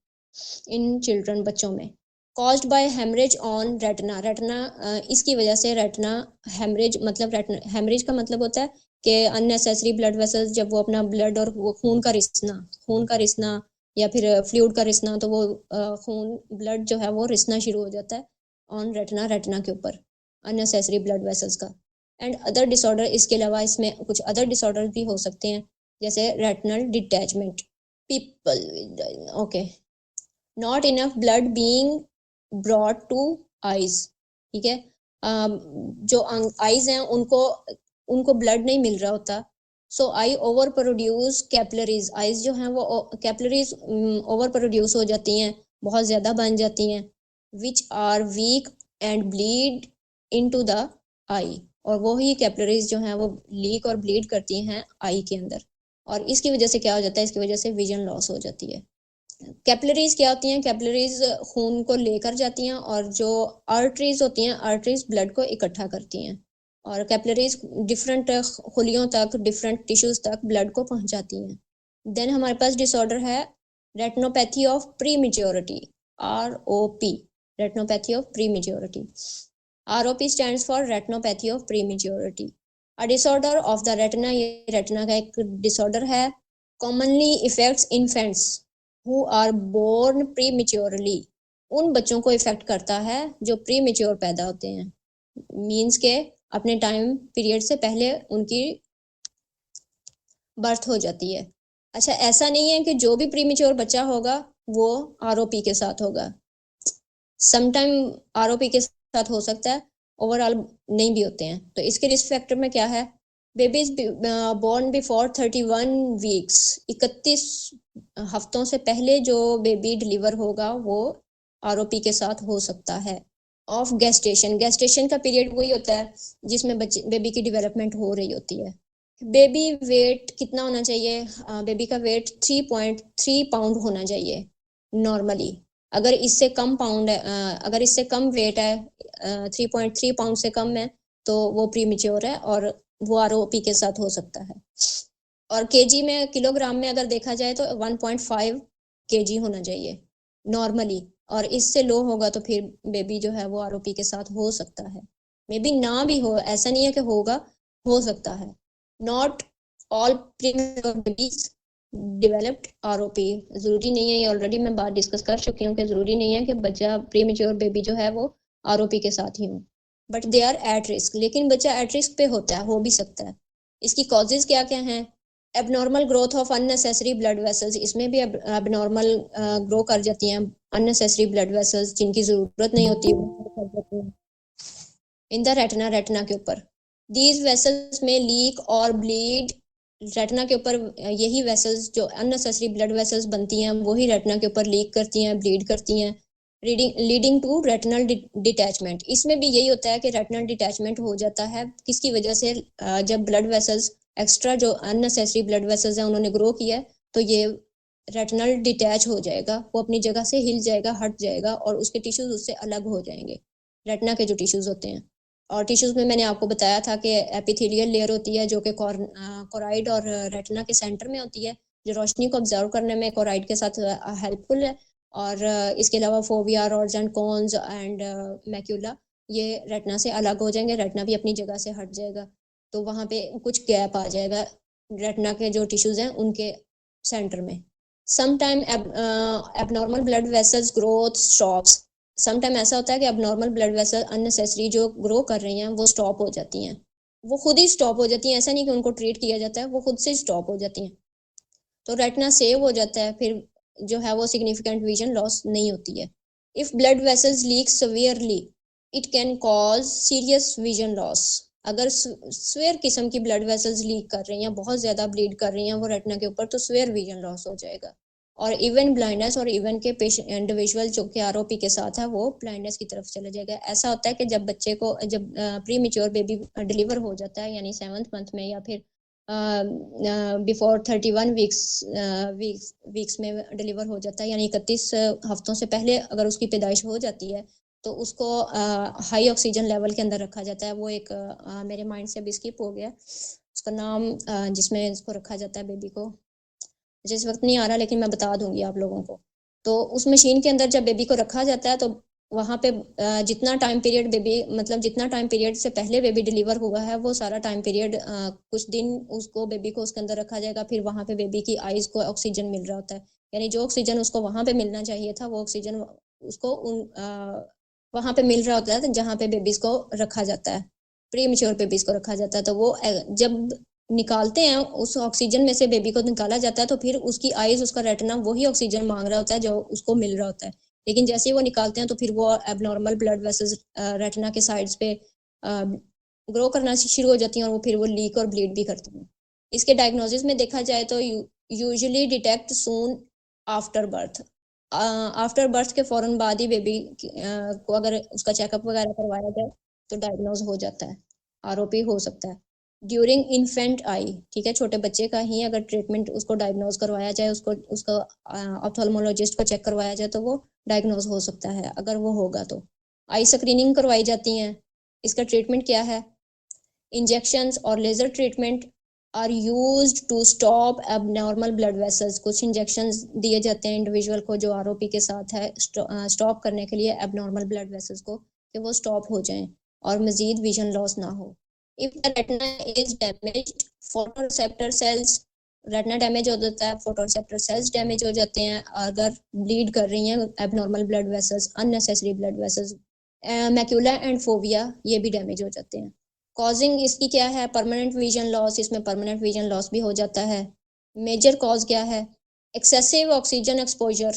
इन चिल्ड्रन, बच्चों में। Caused by haemorrhage on retina, इसकी वजह से रेटिना हेमरेज, मतलब हेमरेज का मतलब होता है कि अननेसेसरी ब्लड वेसल्स, जब वो अपना ब्लड और वो खून का रिसना या फिर फ्लूइड का रिसना, तो वो खून ब्लड जो है वो रिसना शुरू हो जाता है ऑन रेटिना के ऊपर, अननेसेसरी ब्लड वेसल्स का। एंड अदर डिसऑर्डर, इसके अलावा इसमें कुछ अदर डिसऑर्डर भी हो सकते हैं, जैसे retinal detachment, people okay, not enough blood being brought two eyes, ठीक है, जो आईज हैं उनको ब्लड नहीं मिल रहा होता, so eye overproduce capillaries, eyes जो हैं वो कैपिलरीज ओवर प्रोड्यूस हो जाती हैं, बहुत ज़्यादा बन जाती हैं, which are weak and bleed into the eye, और वो ही कैपिलरीज जो हैं वो लीक और ब्लीड करती हैं आई के अंदर, और इसकी वजह से क्या हो जाता है, इसकी वजह से विजन लॉस हो जाती है। कैपिलरीज क्या होती हैं, कैपिलरीज खून को लेकर जाती हैं, और जो आर्टरीज होती हैं, आर्टरीज ब्लड को इकट्ठा करती हैं, और कैपिलरीज डिफरेंट खुलियों तक, डिफरेंट टिश्यूज तक ब्लड को पहुंचाती हैं। देन हमारे पास डिसऑर्डर है retinopathy of prematurity, ROP, retinopathy of prematurity. ROP stands for retinopathy of prematurity. A disorder of the retina, ये रेटिना का एक डिसऑर्डर है, commonly affects infants who are born prematurely, उन बच्चों को इफेक्ट करता है जो प्रीमेच्योर पैदा होते हैं, मीन्स के अपने टाइम पीरियड से पहले उनकी बर्थ हो जाती है। अच्छा, ऐसा नहीं है कि जो भी प्रीमेच्योर बच्चा होगा वो ROP के साथ होगा, समटाइम ROP के साथ हो सकता है, ओवरऑल नहीं भी होते हैं। तो इसके रिस्क फैक्टर में क्या है, बेबीज बोर्न बिफोर 31 वीक्स, 31 हफ्तों से पहले जो बेबी डिलीवर होगा वो ROP के साथ हो सकता है। ऑफ गेस्टेशन, गेस्टेशन का पीरियड वही होता है जिसमें बेबी की डेवलपमेंट हो रही होती है, बेबी वेट कितना होना चाहिए? बेबी का वेट 3.3 पाउंड होना चाहिए नॉर्मली। अगर इससे कम पाउंड है, अगर इससे कम वेट है, 3.3 पाउंड से कम है, तो वो प्रीमेच्योर है और वो आरओपी के साथ हो सकता है। और केजी में, किलोग्राम में अगर देखा जाए तो 1.5 केजी होना चाहिए नॉर्मली, और इससे लो होगा तो फिर बेबी जो है वो आरओपी के साथ हो सकता है। मे बी ना भी हो, ऐसा नहीं है कि होगा, हो सकता है। Not all premature babies developed ROP. जरूरी नहीं है, ये ऑलरेडी मैं बात डिस्कस कर चुकी हूँ कि जरूरी नहीं है कि बच्चा प्रीमेच्योर बेबी जो है वो आरओपी के साथ ही हो, but they are at risk. लेकिन बच्चा एट रिस्क पे होता है, हो भी सकता है। इसकी कॉजेज क्या क्या हैं? Abnormal growth of unnecessary blood vessels, इसमें भी एबनॉर्मल ग्रो कर जाती हैं अननेसेसरी ब्लड वेसल्स जिनकी जरूरत नहीं होती इन द रेटिना, रेटिना के ऊपर। दीज वेसल्स में लीक और ब्लीड, रेटिना के ऊपर यही वेसल्स जो अननेसेसरी ब्लड वेसल्स बनती हैं वही रेटिना के ऊपर लीक करती हैं, ब्लीड करती हैं, लीडिंग टू रेटिनल डिटैचमेंट। इसमें भी यही होता है कि रेटिनल डिटैचमेंट हो जाता है। किसकी वजह से? जब ब्लड वेसल्स एक्स्ट्रा, जो अननेसेसरी ब्लड वेसल्स हैं उन्होंने ग्रो किया है, तो ये रेटिनल डिटैच हो जाएगा, वो अपनी जगह से हिल जाएगा, हट जाएगा, और उसके टिश्यूज उससे अलग हो जाएंगे, रेटिना के जो टिश्यूज होते हैं। और टिश्यूज में मैंने आपको बताया था कि एपिथेलियल लेयर होती है जो कि कोराइड और रेटिना के सेंटर में होती है, जो रोशनी को ऑब्जर्व करने में कोराइड के साथ हेल्पफुल है। और इसके अलावा fovea, rods and cones and macula, ये रेटिना से अलग हो जाएंगे, रेटिना भी अपनी जगह से हट जाएगा, तो वहाँ पे कुछ गैप आ जाएगा रेटिना के जो टिश्यूज हैं उनके सेंटर में। Sometime abnormal blood vessels growth stops. Sometime ऐसा होता है कि एबनॉर्मल ब्लड वेसल अननेसेसरी जो ग्रो कर रही हैं वो स्टॉप हो जाती हैं, वो खुद ही स्टॉप हो जाती हैं, ऐसा नहीं कि उनको ट्रीट किया जाता है, वो खुद से स्टॉप हो जाती हैं, तो रेटिना सेव हो जाता है, फिर जो है वो सिग्निफिकेंट विजन लॉस नहीं होती है। If blood vessels leak severely it can cause serious vision loss. अगर स्वेयर किस्म की ब्लड वेसल्स लीक कर रही हैं, बहुत ज्यादा ब्लीड कर रही हैं वो रेटिना के ऊपर, तो स्वेयर विजन लॉस हो जाएगा, और इवन ब्लाइंडनेस, और इवन के पेशेंट इंडिविजुअल जो कि आरओपी के साथ है वो ब्लाइंडनेस की तरफ चला जाएगा। ऐसा होता है कि जब बच्चे को, जब प्री मेच्योर बेबी डिलीवर हो जाता है, यानी 7th मंथ में, या फिर बिफोर 31 वीक्स में डिलीवर हो जाता है, यानी 31 हफ्तों से पहले अगर उसकी पैदाइश हो जाती है, तो उसको हाई ऑक्सीजन लेवल के अंदर रखा जाता है। वो एक मेरे माइंड से अभी स्किप हो गया उसका नाम, जिसमें इसको रखा जाता है बेबी को, मुझे इस वक्त नहीं आ रहा, लेकिन मैं बता दूंगी आप लोगों को। तो उस मशीन के अंदर जब बेबी को रखा जाता है, तो वहाँ पे जितना टाइम पीरियड बेबी, मतलब जितना टाइम पीरियड से पहले बेबी डिलीवर हुआ है, वो सारा टाइम पीरियड कुछ दिन उसको, बेबी को उसके अंदर रखा जाएगा। फिर वहाँ पे बेबी की आईज को ऑक्सीजन मिल रहा होता है, यानी जो ऑक्सीजन उसको वहाँ पे मिलना चाहिए था, वो ऑक्सीजन उसको वहाँ पे मिल रहा होता है जहाँ पे बेबीज को रखा जाता है, प्री मेच्योर बेबीज को रखा जाता है। तो वो जब निकालते हैं, उस ऑक्सीजन में से बेबी को निकाला जाता है, तो फिर उसकी आईज, उसका रेटिना वही ऑक्सीजन मांग रहा होता है जो उसको मिल रहा होता है। लेकिन जैसे ही वो निकालते हैं, तो फिर वो एबनॉर्मल ब्लड वेसल्स रेटिना के साइड्स पे ग्रो करना शुरू हो जाती हैं, और वो फिर वो लीक और ब्लीड भी करती हैं। इसके डायग्नोसिस में देखा जाए तो usually detect soon after birth. After birth के फौरन बाद ही बेबी को अगर उसका चेकअप वगैरह करवाया जाए तो डायग्नोज हो जाता है, आरओपी हो सकता है। ड्यूरिंग इन्फेंट आई, ठीक है, छोटे बच्चे का ही अगर ट्रीटमेंट उसको डायग्नोज करवाया जाए, उसको उसका ऑप्थेल्मोलॉजिस्ट को चेक करवाया जाए, तो वो डायग्नोज हो सकता है अगर वो होगा तो। आई स्क्रीनिंग करवाई जाती हैं। इसका ट्रीटमेंट क्या है? इंजेक्शंस और laser treatment are used to stop abnormal blood vessels. कुछ इंजेक्शंस दिए जाते हैं इंडिविजुअल को जो आरओपी के साथ है, स्टॉप करने के लिए एबनॉर्मल ब्लड वेसल्स को, कि वो स्टॉप हो जाएं और मजीद विजन लॉस ना हो। If the retina is damaged, photoreceptor sales, retina damage हो जाता है, फोटोरिसेप्टर सेल्स डैमेज हो जाते हैं, अगर ब्लीड कर रही हैं abnormal blood vessels, unnecessary blood vessels, macula and fovea ये भी डैमेज हो जाते हैं। कॉजिंग इसकी क्या है? परमानेंट विजन लॉस, इसमें परमानेंट विजन लॉस भी हो जाता है। मेजर कॉज क्या है? Excessive oxygen exposure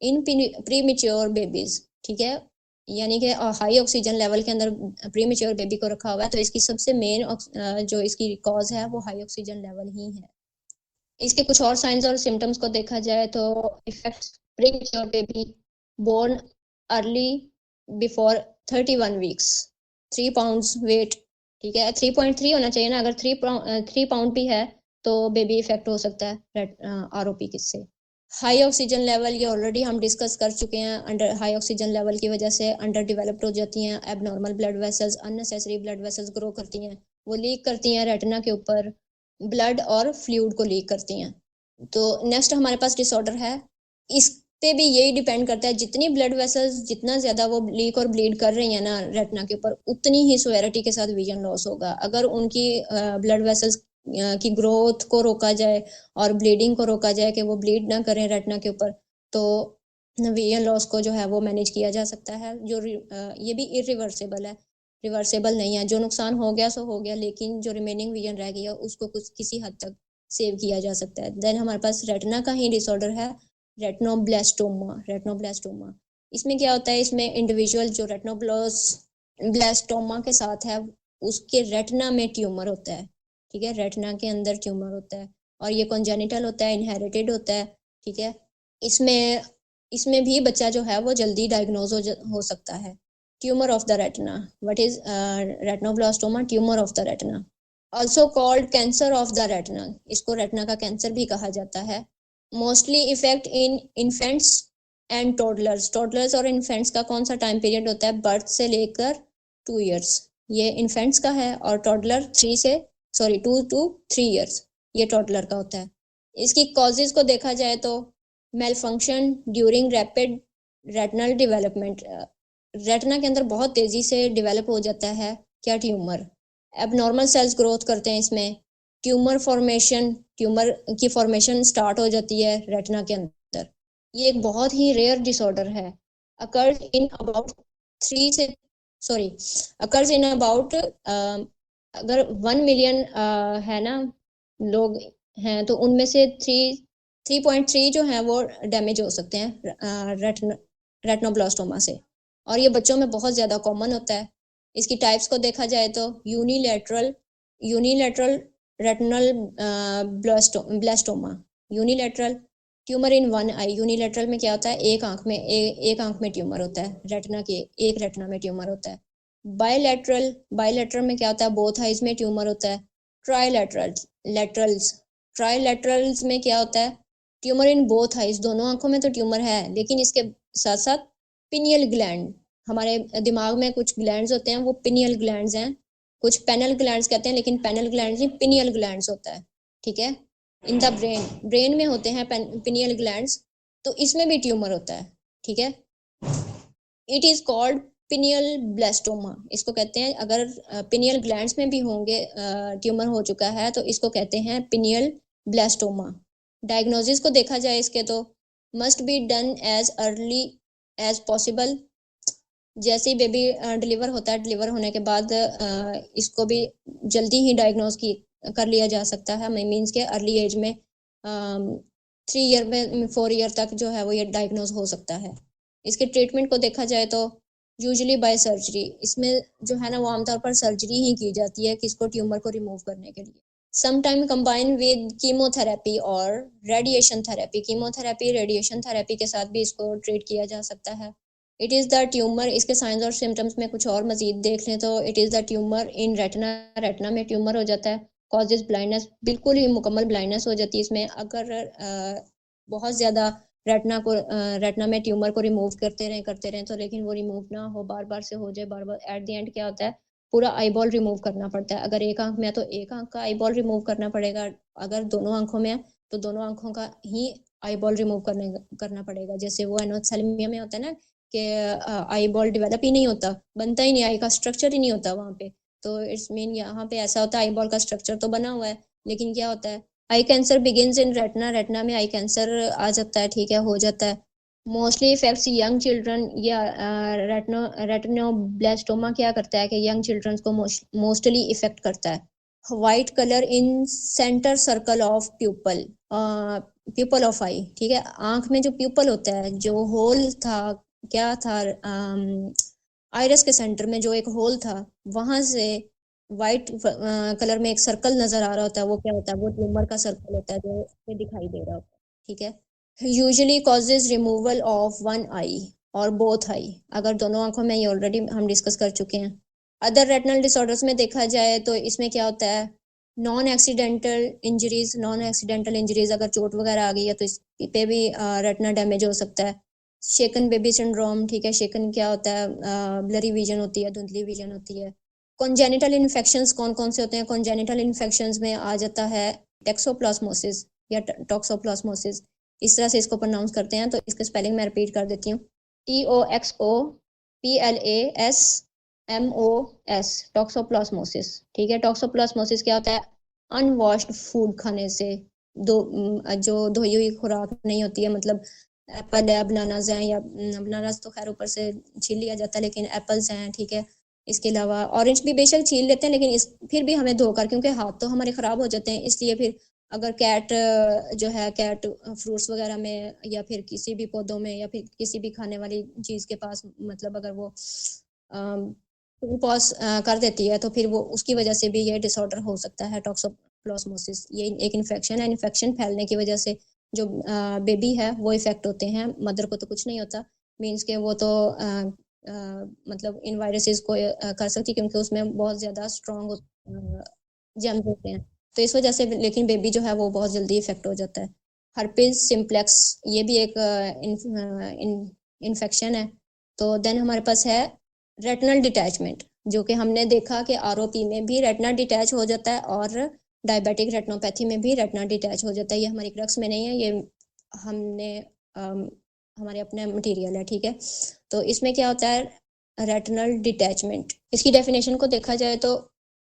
in premature babies, ठीक है, यानी कि हाई ऑक्सीजन लेवल के अंदर प्रीमेच्योर बेबी को रखा हुआ है, तो इसकी सबसे मेन जो इसकी कॉज है वो हाई ऑक्सीजन लेवल ही है। इसके कुछ और साइंस और सिम्टम्स को देखा जाए तो effects premature baby born early before 31 weeks, 3 pounds weight ठीक है, 3.3 होना चाहिए ना, अगर 3 पाउंड भी है तो बेबी इफेक्ट हो सकता है ROP किससे। हाई ऑक्सीजन लेवल, ये ऑलरेडी हम डिस्कस कर चुके हैं। अंडर हाई ऑक्सीजन लेवल की वजह से अंडर डेवलप्ड हो जाती हैं abnormal blood vessels, unnecessary blood vessels grow करती हैं, वो लीक करती हैं रेटिना के ऊपर, ब्लड और फ्लूइड को लीक करती हैं। तो नेक्स्ट हमारे पास डिसऑर्डर है, इस पे भी यही डिपेंड करता है, जितनी ब्लड वेसल्स जितना ज्यादा वो लीक और ब्लीड कर रही है ना रेटिना के ऊपर, उतनी ही सिवियरिटी के साथ विजन लॉस होगा। अगर उनकी ब्लड वेसल्स की ग्रोथ को रोका जाए और ब्लीडिंग को रोका जाए कि वो ब्लीड ना करें रेटिना के ऊपर, तो विजन लॉस को जो है वो मैनेज किया जा सकता है। जो ये भी इरिवर्सेबल है, रिवर्सेबल नहीं है। जो नुकसान हो गया सो हो गया, लेकिन जो रिमेनिंग विजन रह गया उसको कुछ किसी हद तक सेव किया जा सकता है। देन हमारे पास रेटिना का ही डिसऑर्डर है, रेटिनोब्लास्टोमा। इसमें क्या होता है, इसमें इंडिविजुअल जो रेटिनोब्लास्टोमा के साथ है उसके रेटिना में ट्यूमर होता है। ठीक है, रेटिना के अंदर ट्यूमर होता है और ये कॉन्जेनिटल होता है, इनहेरिटेड होता है। ठीक है, इसमें इसमें भी बच्चा जो है वो जल्दी डायग्नोज हो सकता है। Tumour of the retina, what is retinoblastoma? Tumour of the retina, also called cancer of the retina, इसको रेटिना का कैंसर भी कहा जाता है। Mostly effect in infants and toddlers और इन्फेंट्स का कौन सा टाइम पीरियड होता है? बर्थ से लेकर 2 इयर्स, ये इन्फेंट्स का है, और टोडलर 2 to 3 इयर्स ये टोडलर का होता है। इसकी कॉजेज को देखा जाए तो malfunction during rapid retinal development, retina के अंदर बहुत तेजी से डेवलप हो जाता है क्या? ट्यूमर। एबनॉर्मल सेल्स ग्रोथ करते हैं इसमें, ट्यूमर की फॉर्मेशन स्टार्ट हो जाती है रेटिना के अंदर। ये एक बहुत ही रेयर डिसऑर्डर है, अकर्स इन अबाउट 3 से अकर्स इन अबाउट अगर 1 मिलियन है ना लोग हैं, तो उनमें से 3.3 जो है वो डैमेज हो सकते हैं रेटिनोब्लास्टोमा से, और ये बच्चों में बहुत ज़्यादा कॉमन होता है। इसकी टाइप्स को देखा जाए तो unilateral retinal blastoma, unilateral tumour in one I. Unilateral में क्या होता है, एक आंख में ट्यूमर होता है, एक रेटिना में ट्यूमर होता है। बायलैटरल में क्या होता है, बोथ आइज में ट्यूमर होता है। ट्राइलैटरल्स में क्या होता है, ट्यूमर इन बोथ आइज, दोनों आंखों में तो ट्यूमर है, लेकिन इसके साथ साथ पिनियल ग्लैंड, हमारे दिमाग में कुछ ग्लैंड्स होते हैं वो पिनियल ग्लैंड्स हैं, कुछ पेनल ग्लैंड्स कहते हैं, लेकिन पेनल ग्लैंड्स नहीं, पिनियल ग्लैंड्स होता है। ठीक है, इन द ब्रेन में होते हैं पिनियल ग्लैंड्स, तो इसमें भी ट्यूमर होता है। ठीक है, it is called pineal blastoma, इसको कहते हैं, अगर पिनियल ग्लैंड्स में भी होंगे ट्यूमर हो चुका है तो इसको कहते हैं पिनियल ब्लास्टोमा। डायग्नोसिस को देखा जाए इसके तो must be done as early as possible, जैसे ही बेबी डिलीवर होता है, डिलीवर होने के बाद इसको भी जल्दी ही डायग्नोज कर लिया जा सकता है, मीन्स के अर्ली एज में 3 ईयर में 4 ईयर तक जो है वो ये डायग्नोज हो सकता है। इसके ट्रीटमेंट को देखा जाए तो यूजुअली बाय सर्जरी, इसमें जो है ना वो आमतौर पर सर्जरी ही की जाती है किसको, ट्यूमर को रिमूव करने के लिए। समटाइम कंबाइन विद कीमोथेरेपी और radiation therapy, chemotherapy radiation therapy के साथ भी इसको ट्रीट किया जा सकता है। इट इज़ द ट्यूमर, इसके साइंस और सिम्टम्स में कुछ और मजीद देख लें तो it is the tumour in retina, retina में ट्यूमर हो जाता है, कॉजेज ब्लाइंडनेस, बिल्कुल ही मुकम्मल ब्लाइंडनेस हो जाती है इसमें। अगर बहुत ज़्यादा रेटिना में ट्यूमर को रिमूव करते रहें तो लेकिन वो रिमूव ना हो, बार बार से हो जाए, बार बार, एट द एंड क्या होता है, पूरा आई बॉल रिमूव करना पड़ता है। अगर एक आंख में है तो एक आंख का आई बॉल रिमूव करना पड़ेगा, अगर दोनों आंखों में है तो दोनों आंखों का ही आई बॉल रिमूव करना पड़ेगा। जैसे वो एनोथेल्मिया में होता है ना कि आई बॉल डेवलप ही नहीं होता, बनता ही नहीं, आई का स्ट्रक्चर ही नहीं होता वहाँ पे, तो इट्स मीन यहाँ पे ऐसा होता है, आई बॉल का स्ट्रक्चर तो बना हुआ है, लेकिन क्या होता है, eye cancer begins in retina, retina में आई कैंसर आ जाता है। ठीक है, हो जाता है, मोस्टली इफेक्ट्स यंग चिल्ड्रन, या रेटिनोब्लास्टोमा क्या करता है कि यंग चिल्ड्रन को मोस्टली इफेक्ट करता है। White colour in centre circle of pupil of eye. ठीक है, आंख में जो प्यूपल होता है, जो होल था, क्या था, आइरस के सेंटर में जो एक होल था, वहां से व्हाइट कलर में एक सर्कल नजर आ रहा होता है, वो क्या होता है, वो ट्यूमर का सर्कल होता है जो दिखाई दे रहा होता है। ठीक है, usually causes removal of one eye और बोथ आई, अगर दोनों आंखों में, ये ऑलरेडी हम डिस्कस कर चुके हैं। अदर रेटिनल डिसऑर्डर्स में देखा जाए तो इसमें क्या होता है, नॉन एक्सीडेंटल इंजरीज अगर चोट वगैरह आ गई है तो इस पे भी रेटिना डैमेज हो सकता है। शेकन बेबी सिंड्रोम, ठीक है, शेकन क्या होता है, ब्लरी विजन होती है, धुंधली विजन होती है। कॉन्जेनिटल इन्फेक्शंस कौन कौन से होते हैं? कॉन्जेनिटल इन्फेक्शंस में आ जाता है टैक्सोप्लाज्मोसिस या टॉक्सोप्लाज्मोसिस, इस तरह से इसको प्रोनाउंस करते हैं। तो इसके स्पेलिंग मैं रिपीट कर देती हूँ, TOXOPLASMOS, टॉक्सोप्लाज्मोसिस, ठीक है। टॉक्सोप्लाज्मोसिस क्या होता है? अनवॉश्ड फूड खाने से, जो धोई हुई खुराक नहीं होती है, मतलब एप्पल है, बनानाज हैं, या बनानाज तो खैर ऊपर से छील लिया जाता है, लेकिन एप्पल्स हैं, ठीक है। इसके अलावा ऑरेंज भी बेशक छील लेते हैं, लेकिन फिर भी हमें धोकर, क्योंकि हाथ तो हमारे खराब हो जाते हैं, इसलिए फिर अगर कैट जो है, कैट फ्रूट्स वगैरह में या फिर किसी भी पौधों में या फिर किसी भी खाने वाली चीज़ के पास, मतलब अगर वो पॉज कर देती है तो फिर वो उसकी वजह से भी ये डिसऑर्डर हो सकता है, टॉक्सोप्लाज्मोसिस। ये एक इन्फेक्शन है, इन्फेक्शन फैलने की वजह से जो बेबी है वो इफेक्ट होते हैं, मदर को तो कुछ नहीं होता, मीन्स के वो तो मतलब इन वायरसेस को कर सकती, क्योंकि उसमें बहुत ज़्यादा स्ट्रॉन्ग जर्म्स होते हैं, तो इस वजह से लेकिन बेबी जो है वो बहुत जल्दी इफेक्ट हो जाता है। हर्पिस सिम्प्लेक्स, ये भी एक इन्फेक्शन है। तो देन हमारे पास है रेटिनल डिटैचमेंट, जो कि हमने देखा कि आरओपी में भी रेटिना डिटैच हो जाता है और डायबिटिक रेटिनोपैथी में भी रेटिना डिटैच हो जाता है। ये हमारी क्रक्स में नहीं है, ये हमने हमारे अपने मटेरियल है, ठीक है। तो इसमें क्या होता है, रेटिनल डिटैचमेंट, इसकी डेफिनेशन को देखा जाए तो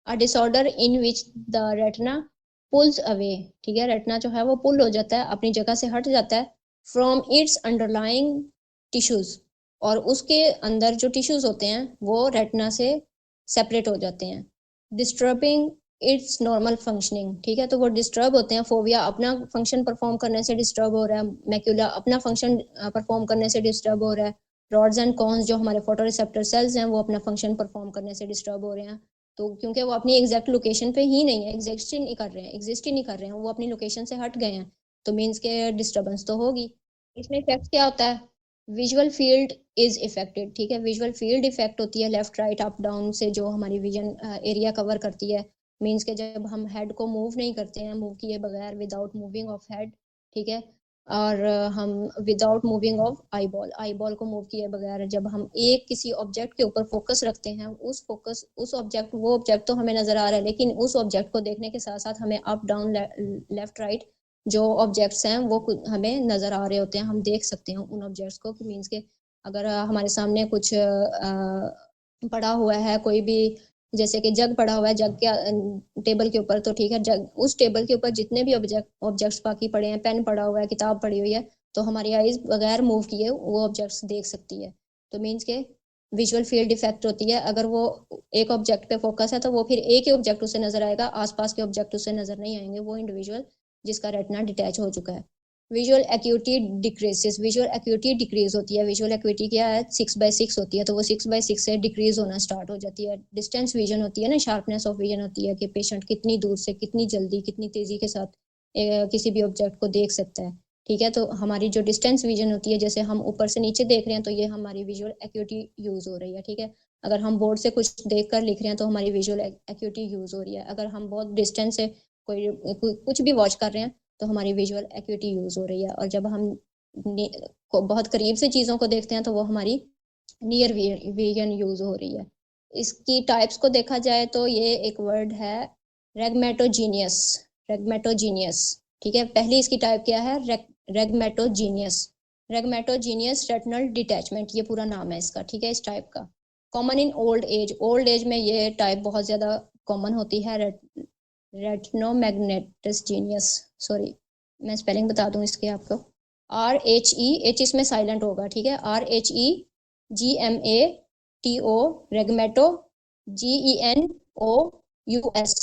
a disorder in which the retina pulls away, ठीक है, रेटिना जो है वो पुल हो जाता है, अपनी जगह से हट जाता है, फ्रॉम इट्स अंडरलाइंग टिश्यूज, और उसके अंदर जो टिश्यूज होते हैं वो रेटिना से सेपरेट हो जाते हैं, डिस्टर्बिंग इट्स नॉर्मल फंक्शनिंग, ठीक है। तो वो डिस्टर्ब होते हैं, फोविया अपना फंक्शन परफॉर्म करने से डिस्टर्ब हो रहा है, मैक्यूला अपना फंक्शन परफॉर्म करने से डिस्टर्ब हो रहा है, रॉड्स एंड कॉन्स जो हमारे फोटो रिसेप्टर सेल्स हैं वो अपना फंक्शन परफॉर्म करने से डिस्टर्ब हो रहे हैं। तो क्योंकि वो अपनी एग्जैक्ट लोकेशन पे ही नहीं है, एग्जिस्ट ही नहीं कर रहे हैं, वो अपनी लोकेशन से हट गए हैं, तो मीन्स के डिस्टर्बेंस तो होगी। इसमें इफेक्ट क्या होता है, विजुअल फील्ड इज इफेक्टेड, ठीक है। विजुअल फील्ड इफेक्ट होती है लेफ्ट राइट अप डाउन से, जो हमारी विजन एरिया कवर करती है, मीन्स के जब हम हेड को मूव नहीं करते हैं, मूव किए बगैर, विदाउट मूविंग ऑफ हेड, ठीक है, और हम without moving of eye ball को मूव किए बगैर जब हम एक किसी ऑब्जेक्ट के ऊपर फोकस रखते हैं, उस ऑब्जेक्ट, वो ऑब्जेक्ट तो हमें नजर आ रहा है, लेकिन उस ऑब्जेक्ट को देखने के साथ साथ हमें अप डाउन लेफ्ट राइट जो ऑब्जेक्ट्स हैं वो हमें नजर आ रहे होते हैं, हम देख सकते हैं उन ऑब्जेक्ट्स को, मीन्स के अगर हमारे सामने कुछ पड़ा हुआ है, कोई भी, जैसे कि जग पड़ा हुआ है, जग के टेबल के ऊपर, तो ठीक है, जग, उस टेबल के ऊपर जितने भी ऑब्जेक्ट्स बाकी पड़े हैं, पेन पड़ा हुआ है, किताब पड़ी हुई है, तो हमारी आईज बगैर मूव किए वो ऑब्जेक्ट्स देख सकती है, तो मीन्स के विजुअल फील्ड इफेक्ट होती है। अगर वो एक ऑब्जेक्ट पे फोकस है तो वो फिर एक ही ऑब्जेक्ट उसे नजर आएगा, आसपास के ऑब्जेक्ट उसे नजर नहीं आएंगे, वो इंडिविजुअल जिसका रेटिना डिटैच हो चुका है। Visual acuity decreases, visual acuity decrease होती है, विजुअल एक्यूटी क्या है, 6/6 होती है, तो वो 6/6 से डिक्रीज होना स्टार्ट हो जाती है। डिस्टेंस विजन होती है ना, शार्पनेस ऑफ विजन होती है कि पेशेंट कितनी दूर से, कितनी जल्दी, कितनी तेजी के साथ किसी भी ऑब्जेक्ट को देख सकता है, ठीक है। तो हमारी जो डिस्टेंस विजन होती है, जैसे हम ऊपर से नीचे देख रहे हैं तो ये हमारी विजुअल एक्यूटी यूज हो रही है, ठीक है। अगर हम बोर्ड से कुछ देख कर लिख रहे हैं तो हमारी विजुअल एक्यूटी यूज हो रही है। अगर हम बहुत डिस्टेंस से कुछ भी वॉच कर रहे हैं तो हमारी विजुअल एक्यूटी यूज हो रही है, और जब हम बहुत करीब से चीज़ों को देखते हैं तो वो हमारी नियर विजन यूज हो रही है। इसकी टाइप्स को देखा जाए तो ये एक वर्ड है रेगमेटोजीनियस, ठीक है। पहली इसकी टाइप क्या है, रेगमेटोजीनियस, रेटिनल डिटैचमेंट, ये पूरा नाम है इसका, ठीक है, इस टाइप का। कॉमन इन ओल्ड एज में ये टाइप बहुत ज़्यादा कॉमन होती है, रेटिनोमैग्नेटस जीनियस, सॉरी मैं स्पेलिंग बता दूं इसके आपको, RHE, इसमें साइलेंट होगा, ठीक है, RHEGMATO, रेगमेटो, GENOUS,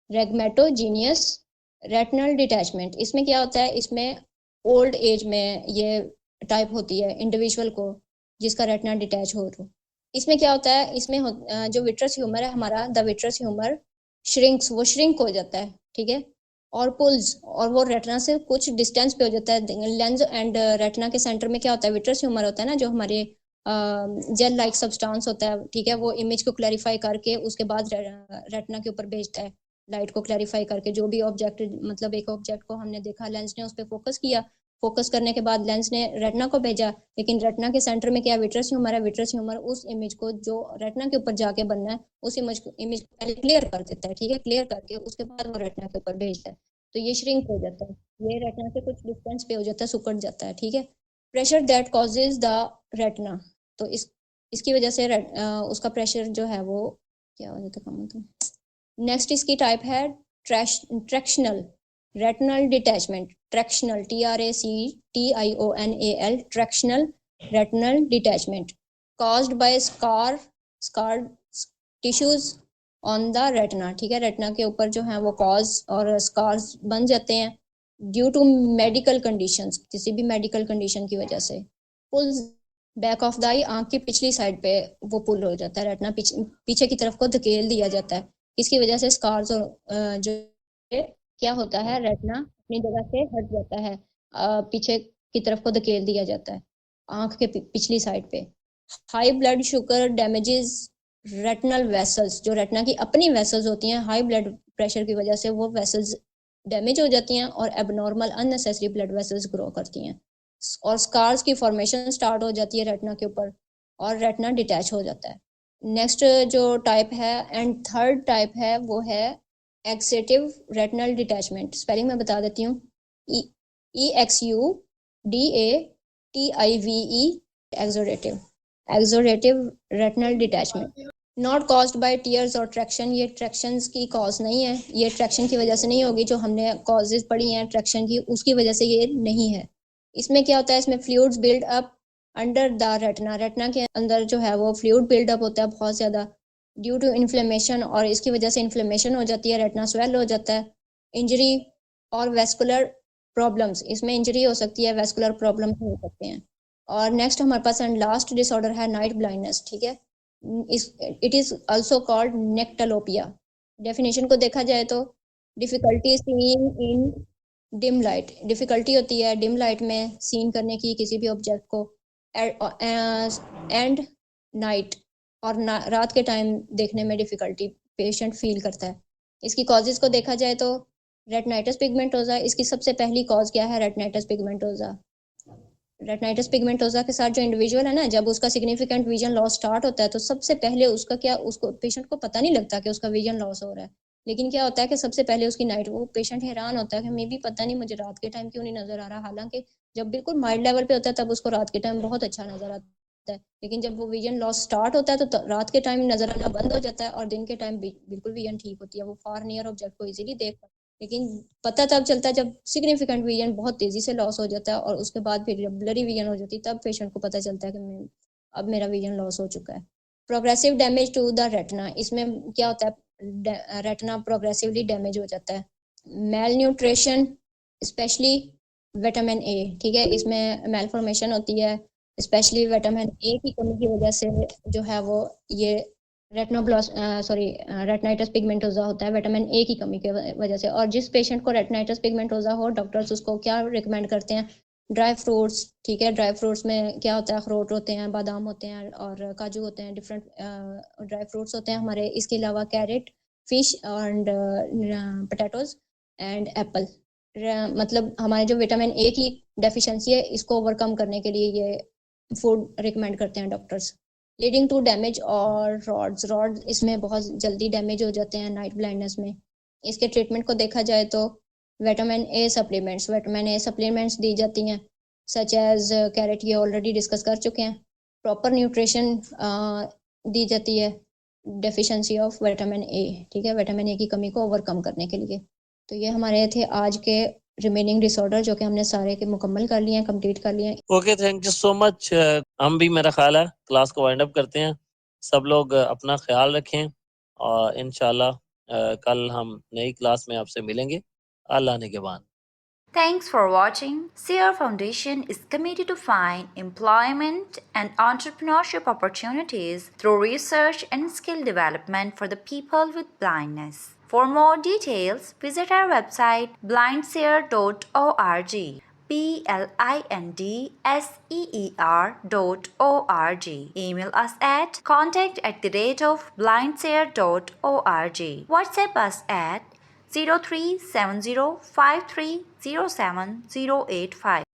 रेगमेटोजीनियस रेटिनल डिटैचमेंट। इसमें क्या होता है, इसमें ओल्ड एज में ये टाइप होती है इंडिविजुअल को जिसका रेटिना डिटैच हो रहा। इसमें क्या होता है, इसमें जो विट्रस ह्यूमर है हमारा, द विट्रस ह्यूमर वो श्रिंक हो जाता है, ठीक है, और पुल्स, और वो रेटिना से कुछ डिस्टेंस पे हो जाता है। लेंस एंड रेटिना के सेंटर में क्या होता है, विट्रस ह्यूमर होता है ना, जो हमारे जेल लाइक सब्सटेंस होता है, ठीक है, वो इमेज को क्लैरिफाई करके उसके बाद रेटिना के ऊपर भेजता है लाइट को क्लैरिफाई करके। जो भी ऑब्जेक्ट, मतलब एक ऑब्जेक्ट को हमने देखा, लेंस ने उस पर फोकस किया, फोकस करने के बाद लेंस ने रेटिना को भेजा, लेकिन रेटिना के सेंटर में क्या विट्रस ह्यूमर है, विट्रस ह्यूमर उस इमेज को जो रेटिना के ऊपर जाके बनना है उस इमेज को पहले क्लियर कर देता है, ठीक है, क्लियर करके उसके बाद वो रेटिना के ऊपर भेजता है। तो ये श्रिंक हो जाता है, ये रेटिना से कुछ डिस्टेंस पे हो जाता है, सुकड़ जाता है, ठीक है। Pressure that causes the retina, तो इसकी वजह से उसका प्रेशर जो है वो क्या हो जाता है, तो नेक्स्ट इसकी टाइप है tractional retinal detachment. Tractional TRACTIONAL tractional retinal detachment caused by scarred tissues on the retina, ठीक है, रेटिना के ऊपर जो है वो कॉज और स्कार्स बन जाते हैं ड्यू टू मेडिकल कंडीशंस, किसी भी मेडिकल कंडीशन की वजह से। पुल बैक ऑफ द आई, आंख की पिछली साइड पे वो पुल हो जाता है, रेटिना पीछे की तरफ को धकेल दिया जाता है। इसकी वजह से स्कार्स और जो क्या होता है, रेटिना अपनी जगह से हट जाता है, पीछे की तरफ को धकेल दिया जाता है आंख के पिछली साइड पे। High blood sugar damages retinal vessels, जो रेटिना की अपनी वेसल्स होती हैं, हाई ब्लड प्रेशर की वजह से वो वेसल्स डैमेज हो जाती हैं और abnormal unnecessary blood vessels grow करती हैं और स्कार्स की फॉर्मेशन स्टार्ट हो जाती है रेटिना के ऊपर और रेटिना डिटैच हो जाता है। नेक्स्ट जो टाइप है एंड थर्ड टाइप है वो है एक्सेटिव रेटिनल डिटैचमेंट। स्पेलिंग मैं बता देती हूँ, EXUDATIVE exudative retinal detachment. Not caused by tears और ट्रैक्शन, ये ट्रैक्शंस की कॉज नहीं है, ये ट्रैक्शन की वजह से नहीं होगी, जो हमने कॉजेज पढ़ी हैं ट्रैक्शन की उसकी वजह से ये नहीं है। इसमें क्या होता है, इसमें fluids build up under the retina, retina के अंदर जो है वो फ्लूइड बिल्ड अप होता है बहुत ज़्यादा ड्यू टू इन्फ्लेमेशन, और इसकी वजह से इन्फ्लेमेशन हो जाती है, रेटिना स्वेल हो जाता है। इंजरी और वेस्कुलर प्रॉब्लम्स, इसमें इंजरी हो सकती है, वेस्कुलर प्रॉब्लम हो सकते हैं। और नेक्स्ट हमारे पास एंड लास्ट डिसऑर्डर है नाइट ब्लाइंडनेस, ठीक है, it is also called nyctalopia. Definition को देखा जाए तो difficulty seeing in dim light, difficulty होती है डिम लाइट में सीन करने की किसी भी ऑब्जेक्ट को, एंड नाइट और रात के टाइम देखने में डिफिकल्टी पेशेंट फील करता है। इसकी कॉजेज को देखा जाए तो रेटिनाइटिस पिगमेंटोसा, इसकी सबसे पहली कॉज क्या है, रेटिनाइटिस पिगमेंटोसा। रेटिनाइटिस पिगमेंटोसा के साथ जो इंडिविजुअल है ना, जब उसका सिग्निफिकेंट विजन लॉस स्टार्ट होता है तो सबसे पहले उसका क्या, उसको पेशेंट को पता नहीं लगता कि उसका विजन लॉस हो रहा है, लेकिन क्या होता है कि सबसे पहले उसकी नाइट, वो पेशेंट हैरान होता है कि मे भी पता नहीं मुझे रात के टाइम क्यों नहीं नजर आ रहा, हालांकि जब बिल्कुल माइल्ड लेवल पे होता है तब उसको रात के टाइम बहुत अच्छा नजर आता है, लेकिन जब वो विजन लॉस स्टार्ट होता है तो रात के टाइम नजर आना बंद हो जाता है और दिन के टाइम बिल्कुल विजन ठीक होती है, वो फार नियर ऑब्जेक्ट को इजीली देख पाता है। लेकिन पता तब चलता है जब सिग्निफिकेंट विजन बहुत तेजी से लॉस हो जाता है और उसके बाद फिर जब ब्लरी विजन हो जाती है तब पेशेंट को पता चलता है कि अब मेरा विजन लॉस हो चुका है। Progressive damage to the retina, इसमें क्या होता है, रेटिना प्रोग्रेसिवली डैमेज हो जाता है। Mail nutrition specially vitamin A, ठीक है, इसमें मेल फॉर्मेशन होती है, स्पेशली विटामिन ए की कमी की वजह से जो है वो ये रेटिनाइटिस पिगमेंटोसा होता है, विटामिन ए की कमी की वजह से। और जिस पेशेंट को रेटिनाइटिस पिगमेंटोसा हो, डॉक्टर्स उसको क्या रिकमेंड करते हैं, ड्राई फ्रूट्स, ठीक है, ड्राई फ्रूट्स में क्या होता है, अखरोट होते हैं, बादाम होते हैं और काजू होते हैं, डिफरेंट ड्राई फ्रूट्स होते हैं हमारे। इसके अलावा carrot, fish and potatoes and apple, मतलब हमारे जो विटामिन ए की डेफिशिएंसी है इसको ओवरकम करने के लिए ये फूड रिकमेंड करते हैं डॉक्टर्स। लीडिंग टू डैमेज और रॉड्स इसमें बहुत जल्दी डैमेज हो जाते हैं नाइट ब्लाइंडनेस में। इसके ट्रीटमेंट को देखा जाए तो विटामिन ए सप्लीमेंट्स दी जाती हैं, सच एज कैरेट, ये ऑलरेडी डिस्कस कर चुके हैं। प्रॉपर न्यूट्रिशन दी जाती है डेफिशिएंसी ऑफ विटामिन ए, ठीक है, विटामिन ए की कमी को ओवरकम करने के लिए। तो ये हमारे थे आज के रिमेनिंग डिसऑर्डर जो कि हमने सारे के मुकम्मल कर लिए हैं, कंप्लीट कर लिए हैं। Okay, thank you so much. हम भी, मेरा ख्याल है, क्लास को वाइंड अप करते हैं। सब लोग अपना ख्याल रखें और इंशाल्लाह कल हम नई क्लास में आपसे मिलेंगे अल्लाह ने के बाद। Thanks for watching. Seer Foundation is committed to find employment and entrepreneurship opportunities through research and skill development for the people with blindness. For more details, visit our website blindseer.org. blindseer.org. Email us at contact@blindseer.org. WhatsApp us at 037053078085.